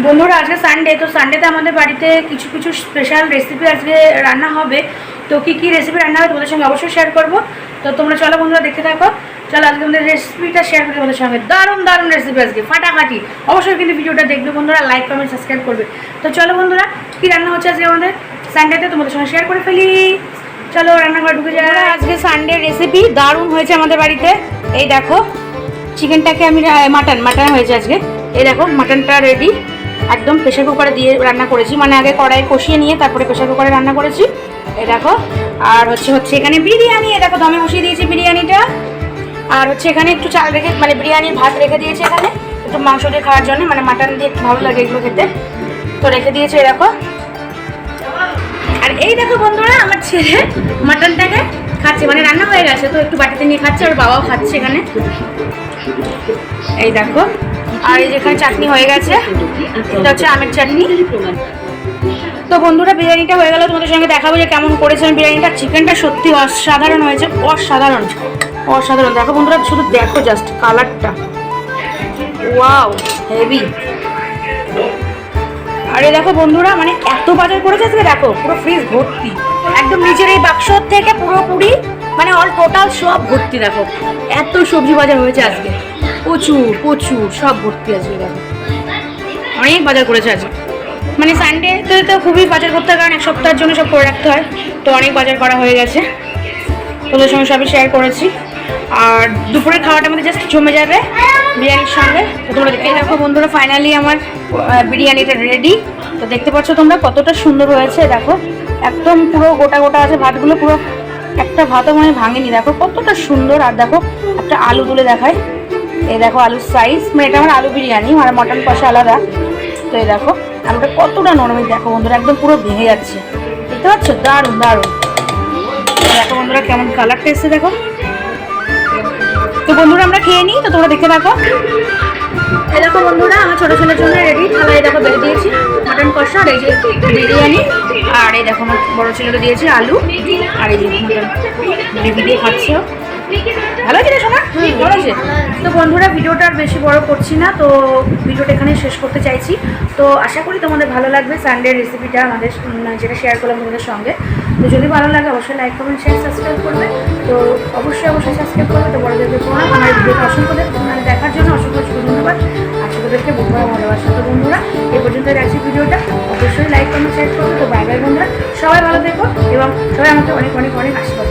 বন্ধুরা আজকে সানডে, তো সানডেতে আমাদের বাড়িতে কিছু কিছু স্পেশাল রেসিপি আজকে রান্না হবে। তো কী রেসিপি রান্না হবে তোমাদের সঙ্গে অবশ্যই শেয়ার করবো। তো তোমরা চলো বন্ধুরা দেখতে থাকো। চলো আজকে আমাদের রেসিপিটা শেয়ার করি তোমাদের সঙ্গে। দারুণ দারুণ রেসিপি আজকে, ফাটাফাটি। অবশ্যই কিন্তু ভিডিওটা দেখবে বন্ধুরা, লাইক কমেন্ট সাবস্ক্রাইব করবে। তো চলো বন্ধুরা, কী রান্না হচ্ছে আজকে আমাদের সানডেতে তোমাদের সঙ্গে শেয়ার করে ফেলি। চলো রান্নাঘর ঢুকে যাওয়া। আজকে সানডে রেসিপি দারুণ হয়েছে আমাদের বাড়িতে। এই দেখো চিকেনটাকে আমি মাটন হয়েছে আজকে। এই দেখো মাটনটা রেডি, একদম প্রেশার কুকারে দিয়ে রান্না করেছি, মানে আগে কড়াই কষিয়ে নিয়ে তারপরে প্রেশার কুকারে রান্না করেছি। এই দেখো আর হচ্ছে এখানে বিরিয়ানি, এই দেখো দমে বসিয়ে দিয়েছি বিরিয়ানিটা। আর হচ্ছে এখানে একটু চাল রেখে, মানে বিরিয়ানির ভাত রেখে দিয়েছি এখানে একটু মাংস দিয়ে খাওয়ার জন্য, মানে মাটন দিয়ে একটু ভালো লাগে এগুলো খেতে, তো রেখে দিয়েছি। এই দেখো, আর এই দেখো বন্ধুরা আমার ছেলে মাটনটাকে খাচ্ছে, মানে রান্না হয়ে গেছে তো একটু বাটিতে নিয়ে খাচ্ছে, ওর বাবাও খাচ্ছে এখানে। এই দেখো, আর এই যেখানে চাটনি হয়ে গেছে, এটা হচ্ছে আমের চাটনি। তো বন্ধুরা বিরিয়ানিটা হয়ে গেল, তোমাদের সঙ্গে দেখাবো যে কেমন করেছেন বিরিয়ানিটা। চিকেনটা সত্যি অসাধারণ হয়েছে, অসাধারণ অসাধারণ। দেখো বন্ধুরা, শুধু দেখো জাস্ট কালারটা, ওয়াও হেভি। আরে দেখো বন্ধুরা, মানে এত বাজার করেছে আজকে, দেখো পুরো ফ্রিজ ভর্তি, একদম নিচের এই বাক্স থেকে পুরোপুরি মানে অল টোটাল সব ভর্তি। দেখো এত সবজি বাজার হয়েছে আজকে, প্রচুর প্রচুর সব ভর্তি আজকে। দেখো অনেক বাজার করেছে আজকে, মানে সানডেতে তো খুবই বাজার করতে হয়, কারণ এক সপ্তাহের জন্য সব করে রাখতে হয়। তো অনেক বাজার করা হয়ে গেছে, তোদের সঙ্গে সবই শেয়ার করেছি। আর দুপুরের খাওয়াটা আমাদের জাস্ট জমে যাবে বিরিয়ানির সঙ্গে। তো তোমরা দেখে দেখো বন্ধুরা, ফাইনালি আমার বিরিয়ানিটা রেডি। তো দেখতে পাচ্ছ তোমরা কতটা সুন্দর হয়েছে। দেখো একদম পুরো গোটা গোটা আছে ভাতগুলো, পুরো একটা ভাতও মানে ভাঙেনি। দেখো কতটা সুন্দর। আর দেখো একটা আলু তুলে দেখায়, এই দেখো আলুর সাইজ, মানে এটা আমার আলু বিরিয়ানি, আর মটন কষা আলাদা। তো এই দেখো আলুটা কতটা নরম, দেখো বন্ধুরা একদম পুরো ভেঙে যাচ্ছে, দেখতে পাচ্ছ? দারুণ দারুণ। দেখো বন্ধুরা কেমন কালারটা এসছে, দেখো। তো বন্ধুরা আমরা খেয়ে নিই, তো তোমরা দেখতে থাকো। এই দেখো বন্ধুরা আমার ছোটো ছেলের জন্য রেডি, থালায় দেখো বেড়ে দিয়েছি মটন কষা, আর এই যে বিরিয়ানি, আর এই দেখো আমার বড়ো ছেলেটা দিয়েছি আলু, আর এই যে মটন গ্রেভি দিয়ে খাচ্ছে। ভালো আছে রে সোনা, ভালো আছে। তো বন্ধুরা ভিডিওটা আর বেশি বড় করছি না, তো ভিডিওটা এখানে শেষ করতে চাইছি। তো আশা করি তোমাদের ভালো লাগবে সানডের রেসিপিটা আমাদের, যেটা শেয়ার করলাম তোমাদের সঙ্গে। তো যদি ভালো লাগে অবশ্যই লাইক কমেন্ট শেয়ার সাবস্ক্রাইব করবে। তো অবশ্যই সাবস্ক্রাইব করবে। তো বড়দেরকে প্রণাম, আমার ভিডিওটা অসংখ্য দেখার জন্য অসংখ্য ধন্যবাদ, আর ছোটোদেরকে বুধবার ভালোবাসা। তো বন্ধুরা এই পর্যন্ত রাখছি ভিডিওটা, অবশ্যই লাইক কমেন্ট শেয়ার করবে। তো বাই বাই বন্ধুরা, সবাই ভালো থেকো এবং সবাই আমাকে অনেক অনেক অনেক আশীর্বাদ।